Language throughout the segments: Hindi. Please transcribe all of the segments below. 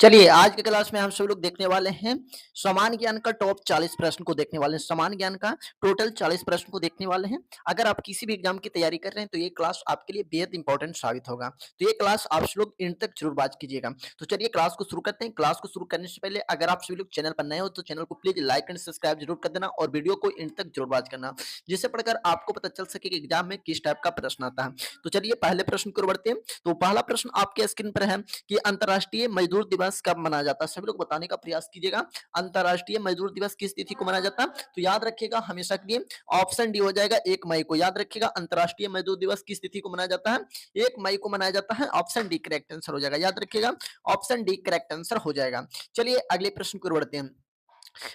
चलिए आज के क्लास में हम सब लोग देखने वाले हैं सामान्य ज्ञान का टॉप 40 प्रश्न को देखने वाले हैं। सामान्य ज्ञान का टोटल 40 प्रश्न को देखने वाले हैं। अगर आप किसी भी एग्जाम की तैयारी कर रहे हैं तो ये क्लास आपके लिए बेहद इंपॉर्टेंट साबित होगा। तो ये क्लास आप सब लोग इन तक जरूर बात कीजिएगा। तो चलिए क्लास को शुरू करते हैं। क्लास को शुरू करने से पहले अगर आप सभी लोग चैनल पर नए हो तो चैनल को प्लीज लाइक एंड सब्सक्राइब जरूर कर देना और वीडियो को इन तक जरूर बात करना, जिससे पढ़कर आपको पता चल सके कि एग्जाम में किस टाइप का प्रश्न आता है। तो चलिए पहले प्रश्न की ओर बढ़ते हैं। तो पहला प्रश्न आपके स्क्रीन पर है कि अंतर्राष्ट्रीय मजदूर दिवस कब मनाया जाता है। सभी लोग बताने का प्रयास कीजिएगा। अंतर्राष्ट्रीय मजदूर दिवस किस तिथि को मनाया जाता है? तो याद रखिएगा हमेशा के लिए ऑप्शन डी हो जाएगा 1 मई को। याद रखिएगा अंतर्राष्ट्रीय मजदूर दिवस किस तिथि को मनाया जाता है? 1 मई को मनाया जाता है। ऑप्शन डी करेक्ट आंसर हो जाएगा। याद रखिएगा ऑप्शन डी करेक्ट आंसर हो जाएगा। चलिए अगले प्रश्न की ओर बढ़ते हैं।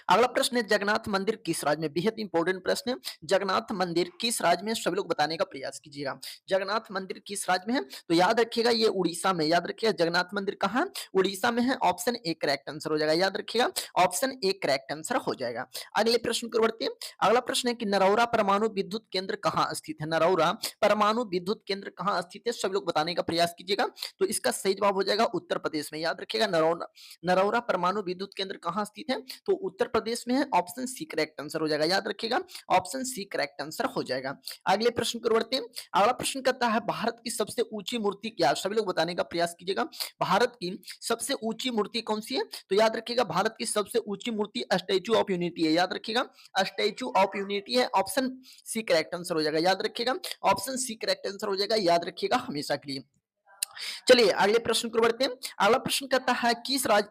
अगला प्रश्न है जगन्नाथ मंदिर किस राज्य में? बेहद इंपॉर्टेंट प्रश्न है। जगन्नाथ मंदिर किस राज्य में? सभी लोग बताने का प्रयास कीजिएगा। जगन्नाथ मंदिर किस राज्य में है? तो याद रखिएगा ये उड़ीसा में। याद रखिएगा जगन्नाथ मंदिर कहाँ है? उड़ीसा में है। ऑप्शन ए करेक्ट आंसर हो जाएगा। याद रखिएगा ऑप्शन ए करेक्ट आंसर हो जाएगा। अगले प्रश्न की ओर बढ़ते हैं। अगला प्रश्न है कि नरौरा परमाणु विद्युत केंद्र कहाँ स्थित है? नरौरा परमाणु विद्युत केंद्र कहाँ स्थित है? सभी लोग बताने का प्रयास कीजिएगा। तो इसका सही जवाब हो जाएगा उत्तर प्रदेश में। याद रखिएगा नरौरा नरौरा परमाणु विद्युत केंद्र कहाँ स्थित है? तो उत्तर प्रदेश में है। ऑप्शन सी करेक्ट आंसर हो जाएगा। याद रखिएगा ऑप्शन सी करेक्ट आंसर हो जाएगा। अगले प्रश्न की ओर बढ़ते हैं। अगला प्रश्न कहता है भारत की सबसे ऊंची मूर्ति क्या है? सभी लोग बताने का प्रयास कीजिएगा। भारत की सबसे ऊंची मूर्ति कौन सी है? तो याद रखिएगा भारत की सबसे ऊंची मूर्ति स्टैचू ऑफ यूनिटी है। याद रखिएगा स्टैचू ऑफ यूनिटी है। ऑप्शन सी करेक्ट आंसर हो जाएगा। याद रखिएगा ऑप्शन सी करेक्ट आंसर हो जाएगा। याद रखिएगा हमेशा के लिए। चलिए अगले प्रश्न की ओर बढ़ते हैं। अगला प्रश्न कहता है किस राज्य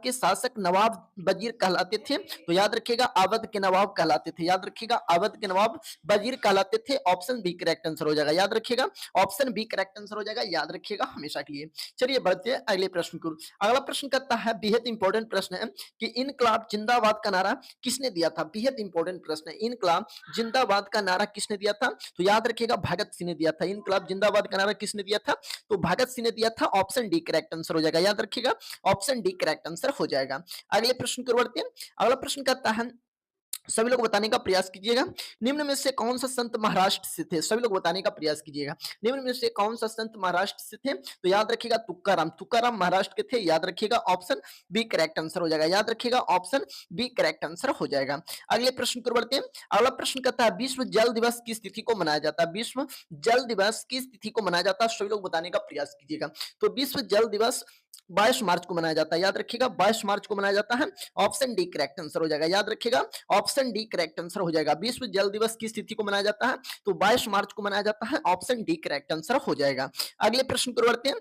के शासक नवाब वजीर कहलाते थे? तो याद रखिएगा अवध के नवाब कहलाते थे। याद रखिएगा अवध के नवाब वजीर कहलाते थे। ऑप्शन बी करेक्ट आंसर हो जाएगा। याद रखिएगा ऑप्शन बी करेक्ट आंसर हो जाएगा। याद रखिएगा हमेशा के लिए। चलिए बढ़ते हैं अगले प्रश्न को। अगला प्रश्न कहता है बेहद इंपॉर्टेंट प्रश्न है कि इनकलाब जिंदाबाद का नारा किसने दिया था? बेहद इंपॉर्टेंट प्रश्न है। इनकलाब जिंदाबाद का नारा किसने दिया था? तो याद रखिएगा भगत सिंह ने दिया था। इनकलाब जिंदाबाद का नारा किसने दिया था? तो भगत सिंह ने दिया था। ऑप्शन डी करेक्ट आंसर हो जाएगा। याद रखिएगा ऑप्शन डी करेक्ट आंसर हो जाएगा। अगले प्रश्न की ओर बढ़ते हैं। अगला प्रश्न कहता है सभी लोग बताने का प्रयास कीजिएगा। निम्न में से कौन सा संत महाराष्ट्र से थे? सभी लोग बताने का प्रयास कीजिएगा। निम्न में से कौन सा संत महाराष्ट्र से थे? तो याद रखिएगा तुकाराम महाराष्ट्र के थे। याद रखिएगा ऑप्शन बी करेक्ट आंसर हो जाएगा। याद रखिएगा ऑप्शन बी करेक्ट आंसर हो जाएगा। अगले प्रश्न की ओर बढ़ते हैं। अगला प्रश्न कहता है विश्व जल दिवस किस तिथि को मनाया जाता है? विश्व जल दिवस किस तिथि को मनाया जाता है? सभी लोग बताने का प्रयास कीजिएगा। तो विश्व जल दिवस 22 मार्च को मनाया जाता है। याद रखिएगा 22 मार्च को मनाया जाता है। ऑप्शन डी करेक्ट आंसर हो जाएगा। याद रखिएगा ऑप्शन डी करेक्ट आंसर हो जाएगा। विश्व जल दिवस किस तिथि को मनाया जाता है? तो 22 मार्च को मनाया जाता है। ऑप्शन डी करेक्ट आंसर हो जाएगा। अगले प्रश्न की ओर बढ़ते हैं।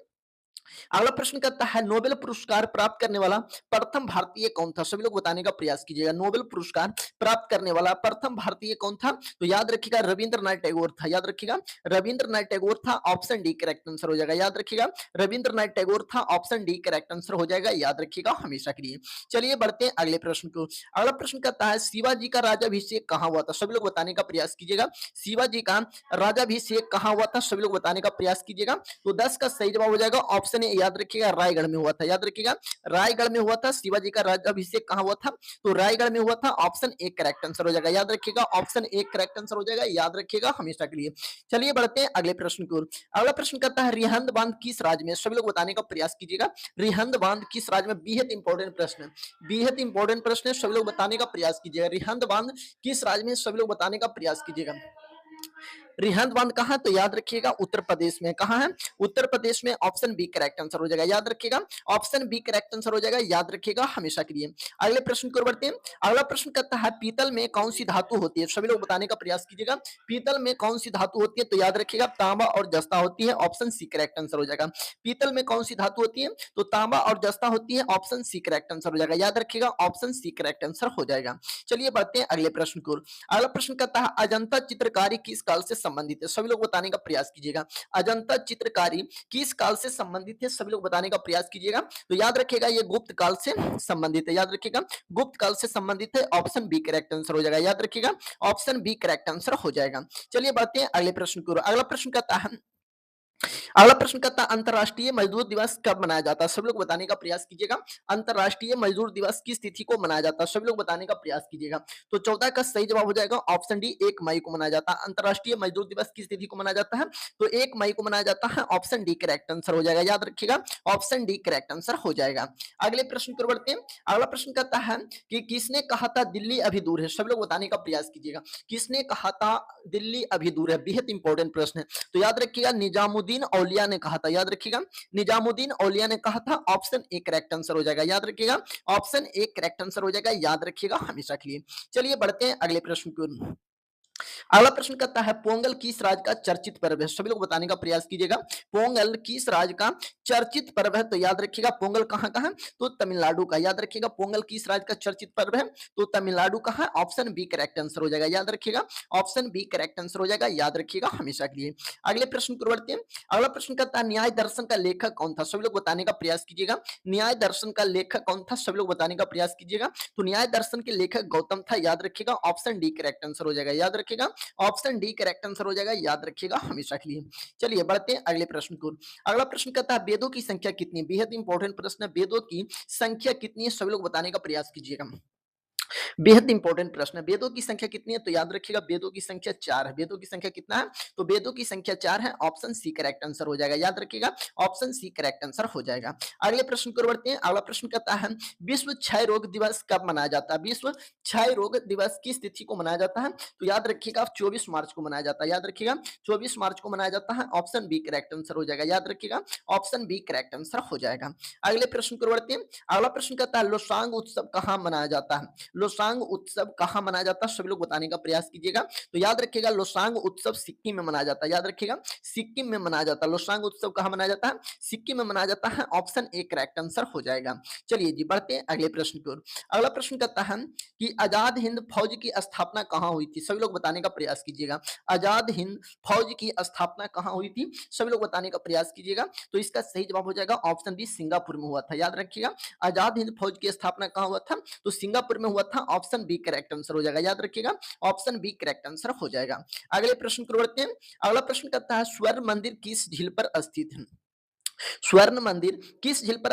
अगला प्रश्न कहता है नोबेल पुरस्कार प्राप्त करने वाला प्रथम भारतीय कौन था? सभी लोग बताने का प्रयास कीजिएगा। नोबेल पुरस्कार प्राप्त करने वाला प्रथम भारतीय कौन था? तो याद रखिएगा रविंद्रनाथ टैगोर था। याद रखिएगा रविंद्रनाथ टैगोर था। ऑप्शन डी करेक्ट आंसर हो जाएगा। याद रखिएगा रविंद्रनाथ टैगोर था। ऑप्शन डी करेक्ट आंसर हो जाएगा। याद रखिएगा हमेशा के लिए। चलिए बढ़ते हैं अगले प्रश्न को। अगला प्रश्न कहता है शिवाजी का राज्याभिषेक कहाँ हुआ था? सभी लोग बताने का प्रयास कीजिएगा। शिवाजी का राज्याभिषेक कहाँ हुआ था? सभी लोग बताने का प्रयास कीजिएगा। तो 10 का सही जवाब हो जाएगा ऑप्शन ए। याद रखिएगा रायगढ़ में हुआ था। याद रखिएगा रायगढ़ में हुआ था। शिवाजी का राज्याभिषेक कहाँ हुआ था? तो रायगढ़ में हुआ था। ऑप्शन ए करेक्ट आंसर हो जाएगा। याद रखिएगा ऑप्शन ए करेक्ट आंसर हो जाएगा। याद रखिएगा हमेशा के लिए। चलिए बढ़ते हैं अगले प्रश्न की ओर। अगला प्रश्न कहता है रिहंद बांध किस राज्य में? सभी लोग बताने का प्रयास कीजिएगा। रिहंद बांध किस राज्य में? बेहद इंपॉर्टेंट प्रश्न है। बेहद इंपॉर्टेंट प्रश्न है। सभी लोग बताने का प्रयास कीजिएगा। रिहंद बांध किस राज्य में? सभी लोग बताने का प्रयास कीजिएगा। रिहंद बांध कहाँ? तो याद रखिएगा उत्तर प्रदेश में। कहाँ है? उत्तर प्रदेश में। ऑप्शन बी करेक्ट आंसर हो जाएगा। याद रखिएगा ऑप्शन बी करेक्ट आंसर हो जाएगा। याद रखिएगा हमेशा के लिए। अगले प्रश्न की ओर बढ़ते हैं। अगला प्रश्न कहता है पीतल में कौन सी धातु होती है? सभी लोग बताने का प्रयास कीजिएगा। पीतल में कौन सी धातु होती है? तो याद रखिएगा तांबा और जस्ता होती है। ऑप्शन सी करेक्ट आंसर हो जाएगा। पीतल में कौन सी धातु होती है? तो तांबा और जस्ता होती है। ऑप्शन सी करेक्ट आंसर हो जाएगा। याद रखिएगा ऑप्शन सी करेक्ट आंसर हो जाएगा। चलिए बढ़ते हैं अगले प्रश्न की ओर। अगला प्रश्न कहता है अजंता चित्रकारी किस काल से संबंधित है? सभी लोग बताने का प्रयास कीजिएगा। अजंता चित्रकारी किस काल से संबंधित है? सभी लोग बताने का प्रयास कीजिएगा। तो याद रखिएगा ये गुप्त काल से संबंधित है। याद रखिएगा गुप्त काल से संबंधित है। ऑप्शन बी करेक्ट आंसर हो जाएगा। याद रखिएगा ऑप्शन बी करेक्ट आंसर हो जाएगा। चलिए बढ़ते हैं अगले प्रश्न की ओर। अगला प्रश्न कहता है अगला प्रश्न कहता है अंतर्राष्ट्रीय मजदूर दिवस कब मनाया जाता है? सभी लोग बताने का प्रयास कीजिएगा। अंतर्राष्ट्रीय मजदूर दिवस किस तिथि को मनाया जाता है? सभी लोग बताने का प्रयास कीजिएगा। तो 14 का सही जवाब हो जाएगा ऑप्शन डी 1 मई को मनाया जाता है। अंतर्राष्ट्रीय मजदूर दिवस किस तिथि को मनाया जाता है? तो 1 मई को मनाया जाता है। ऑप्शन डी करेक्ट आंसर हो जाएगा। याद रखिएगा ऑप्शन डी करेक्ट आंसर हो जाएगा। अगले प्रश्न की ओर बढ़ते हैं। अगला प्रश्न कहता है कि किसने कहा था दिल्ली अभी दूर है? सभी लोग बताने का प्रयास कीजिएगा। किसने कहा था दिल्ली अभी दूर है? बेहद इंपॉर्टेंट प्रश्न है। तो याद रखिएगा निजामुद्दीन औलिया ने कहा था। याद रखिएगा निजामुद्दीन औलिया ने कहा था। ऑप्शन ए करेक्ट आंसर हो जाएगा। याद रखिएगा ऑप्शन ए करेक्ट आंसर हो जाएगा। याद रखिएगा हमेशा के लिए। चलिए बढ़ते हैं अगले प्रश्न की ओर। अगला प्रश्न कहता है पोंगल किस राज्य का चर्चित पर्व है? सभी लोग बताने का प्रयास कीजिएगा। पोंगल किस राज्य का चर्चित पर्व है? तो याद रखिएगा पोंगल कहाँ का है? तो तमिलनाडु का। याद रखिएगा पोंगल किस राज्य का चर्चित पर्व है? तो तमिलनाडु का है। ऑप्शन बी करेक्ट आंसर हो जाएगा। याद रखिएगा ऑप्शन बी करेक्ट आंसर हो जाएगा। याद रखिएगा हमेशा के लिए। अगले प्रश्न की ओर बढ़ते हैं। अगला प्रश्न कहता है न्याय दर्शन का लेखक कौन था? सभी लोग बताने का प्रयास कीजिएगा। न्याय दर्शन का लेखक कौन था? सभी लोग बताने का प्रयास कीजिएगा। तो न्याय दर्शन के लेखक गौतम था। याद रखिएगा ऑप्शन डी करेक्ट आंसर हो जाएगा। याद रखिएगा ऑप्शन डी करेक्ट आंसर हो जाएगा। याद रखिएगा हमेशा के लिए। चलिए बढ़ते हैं अगले प्रश्न को। अगला प्रश्न कहता है वेदों की संख्या कितनी? बेहद इंपॉर्टेंट प्रश्न है। वेदों की संख्या कितनी है? सभी लोग बताने का प्रयास कीजिएगा। बेहद इंपॉर्टेंट प्रश्न है। वेदों की संख्या कितनी है? तो याद रखिएगा वेदों की संख्या 4 है। वेदों की संख्या कितना है? तो वेदों की संख्या 4 है। ऑप्शन सी करेक्ट आंसर हो जाएगा। याद रखिएगा ऑप्शन सी करेक्ट आंसर हो जाएगा। अगले प्रश्न की ओर बढ़ते हैं। अगला प्रश्न कहता है विश्व क्षय रोग दिवस कब मनाया जाता है? विश्व क्षय रोग दिवस किस तिथि को मनाया जाता है? तो याद रखिएगा 24 मार्च को मनाया जाता है। याद रखिएगा 24 मार्च को मनाया जाता है। ऑप्शन बी करेक्ट आंसर हो जाएगा। याद रखिएगा ऑप्शन बी करेक्ट आंसर हो जाएगा। अगले प्रश्न की ओर बढ़ते हैं। अगला प्रश्न कहता है लोसांग उत्सव कहाँ मनाया जाता है? लोसांग उत्सव कहाँ मनाया जाता है? सभी लोग बताने का प्रयास कीजिएगा। तो याद रखिएगा लोसांग उत्सव सिक्किम में मनाया जाता है। याद रखिएगा सिक्किम में मनाया जाता है। लोसांग उत्सव कहाँ मनाया जाता है? सिक्किम में मनाया जाता है। ऑप्शन ए करेक्ट आंसर हो जाएगा। चलिए जी बढ़ते हैं अगले प्रश्न की ओर। अगला प्रश्न कहता है कि आजाद हिंद फौज की स्थापना कहाँ हुई थी? सभी लोग बताने का प्रयास कीजिएगा। आजाद हिंद फौज की स्थापना कहाँ हुई थी? सभी लोग बताने का प्रयास कीजिएगा। तो इसका सही जवाब हो जाएगा ऑप्शन बी सिंगापुर में हुआ था। याद रखिएगा आजाद हिंद फौज की स्थापना कहाँ हुआ था? तो सिंगापुर में हुआ था। ऑप्शन बी करेक्ट आंसर हो जाएगा। याद रखिएगा ऑप्शन बी करेक्ट आंसर हो जाएगा। अगले प्रश्न की ओर बढ़ते हैं। अगला प्रश्न कहता है स्वर्ण मंदिर किस झील पर स्थित है? स्वर्ण मंदिर किस झील पर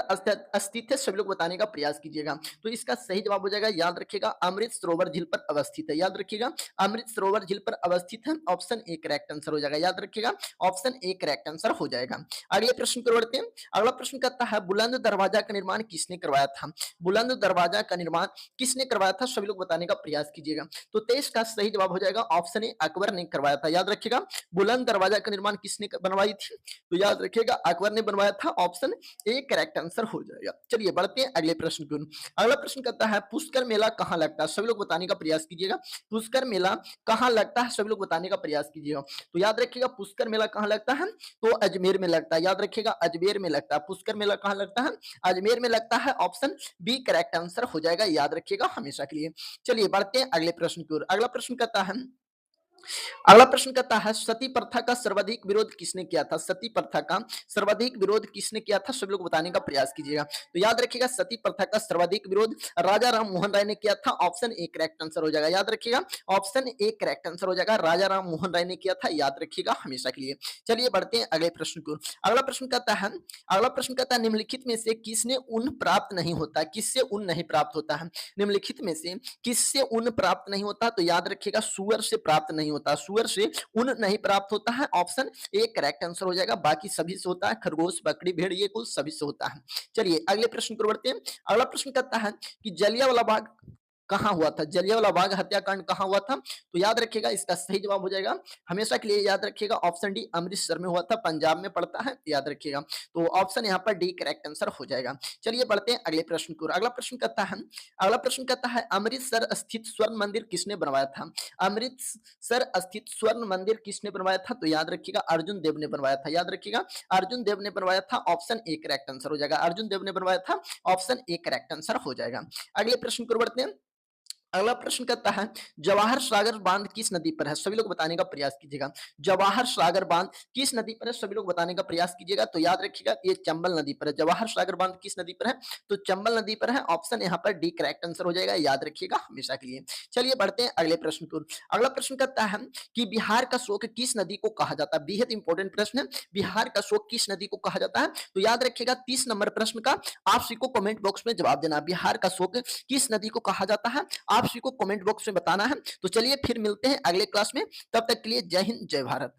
स्थित है? सभी लोग बताने का प्रयास कीजिएगा। तो इसका सही जवाब हो जाएगा। याद रखिएगा अमृत सरोवर झील पर अवस्थित है। याद रखिएगा अमृत सरोवर झील पर अवस्थित है। ऑप्शन ए करेक्ट आंसर हो जाएगा। याद रखिएगा ऑप्शन ए करेक्ट आंसर हो जाएगा। अगले प्रश्न की ओर बढ़ते हैं। अगला प्रश्न कहता है बुलंद दरवाजा का निर्माण किसने करवाया था? बुलंद दरवाजा का निर्माण किसने करवाया था? सभी लोग बताने का प्रयास कीजिएगा। तो 23 का सही जवाब हो जाएगा ऑप्शन ए अकबर ने करवाया था। याद रखिएगा बुलंद दरवाजा का निर्माण किसने बनवाई थी? तो याद रखिएगा अकबर ने बनवाया था। ऑप्शन ए करेक्ट आंसर हो जाएगा। चलिए बढ़ते हैं अगले प्रश्न की ओर। अगला प्रश्न कहता है पुष्कर मेला कहाँ लगता है? सभी लोग बताने का प्रयास कीजिएगा। पुष्कर मेला कहाँ लगता है? सभी लोग बताने का प्रयास कीजिएगा। तो याद रखिएगा पुष्कर मेला कहाँ लगता है? तो अजमेर में लगता है। याद रखिएगा अजमेर में लगता है। पुष्कर मेला कहाँ लगता है? अजमेर में लगता है। ऑप्शन बी करेक्ट आंसर हो जाएगा। याद रखिएगा हमेशा के लिए। चलिए बढ़ते हैं अगले प्रश्न की ओर। अगला प्रश्न कहता है अगला प्रश्न कहता है सती प्रथा का सर्वाधिक विरोध किसने किया था? सती प्रथा का सर्वाधिक विरोध किसने किया था? सभी लोग बताने का प्रयास कीजिएगा। तो याद रखिएगा सती प्रथा का सर्वाधिक विरोध राजा राम मोहन राय ने किया था। ऑप्शन ए करेक्ट आंसर हो जाएगा। याद रखिएगा ऑप्शन ए करेक्ट आंसर हो जाएगा। राजा राम मोहन राय ने किया था। याद रखिएगा हमेशा के लिए। चलिए बढ़ते हैं अगले प्रश्न को। अगला प्रश्न कहता है निम्नलिखित में से किसने ऊन प्राप्त नहीं होता? किससे ऊन नहीं प्राप्त होता है? निम्नलिखित में से किससे ऊन प्राप्त नहीं होता? तो याद रखिएगा सुअर से प्राप्त नहीं होता। सुअर से ऊन नहीं प्राप्त होता है। ऑप्शन ए करेक्ट आंसर हो जाएगा। बाकी सभी से होता है। खरगोश बकरी भेड़ ये कुल सभी से होता है। चलिए अगले प्रश्न को बढ़ते हैं। अगला प्रश्न कहता है कि जलियांवाला बाग कहाँ हुआ था? जलियांवाला बाग हत्याकांड कहाँ हुआ था? तो याद रखिएगा इसका सही जवाब हो जाएगा हमेशा के लिए। याद रखिएगा ऑप्शन डी अमृतसर में हुआ था। पंजाब में पड़ता है। याद रखिएगा तो ऑप्शन यहाँ पर डी करेक्ट आंसर हो जाएगा। चलिए बढ़ते हैं अगले प्रश्न को। अगला प्रश्न कहता है अमृतसर स्थित स्वर्ण मंदिर किसने बनवाया था? अमृतसर स्थित स्वर्ण मंदिर किसने बनवाया था? तो याद रखिएगा अर्जुन देव ने बनवाया था। याद रखिएगा अर्जुन देव ने बनवाया था। ऑप्शन ए करेक्ट आंसर हो जाएगा। अर्जुन देव ने बनवाया था। ऑप्शन ए करेक्ट आंसर हो जाएगा। अगले प्रश्न को बढ़ते हैं। अगला प्रश्न कहता है जवाहर सागर बांध किस नदी पर है? सभी लोग बताने का प्रयास कीजिएगा। जवाहर सागर बांध किस नदी पर है? सभी लोग बताने का प्रयास कीजिएगा। तो याद रखिएगा ये चंबल नदी पर है। जवाहर सागर बांध किस नदी पर है? तो चंबल नदी पर है। ऑप्शन यहाँ पर डी करेक्ट आंसर हो जाएगा। याद रखिएगा हमेशा के लिए। चलिए बढ़ते हैं अगले प्रश्न को। अगला प्रश्न कहता है कि बिहार का शोक किस नदी को कहा जाता है? बेहद इंपॉर्टेंट प्रश्न है। बिहार का शोक किस नदी को कहा जाता है? तो याद रखिएगा 30 नंबर प्रश्न का आप सभी को कमेंट बॉक्स में जवाब देना। बिहार का शोक किस नदी को कहा जाता है? आप सभी को कमेंट बॉक्स में बताना है। तो चलिए फिर मिलते हैं अगले क्लास में। तब तक के लिए जय हिंद, जय भारत।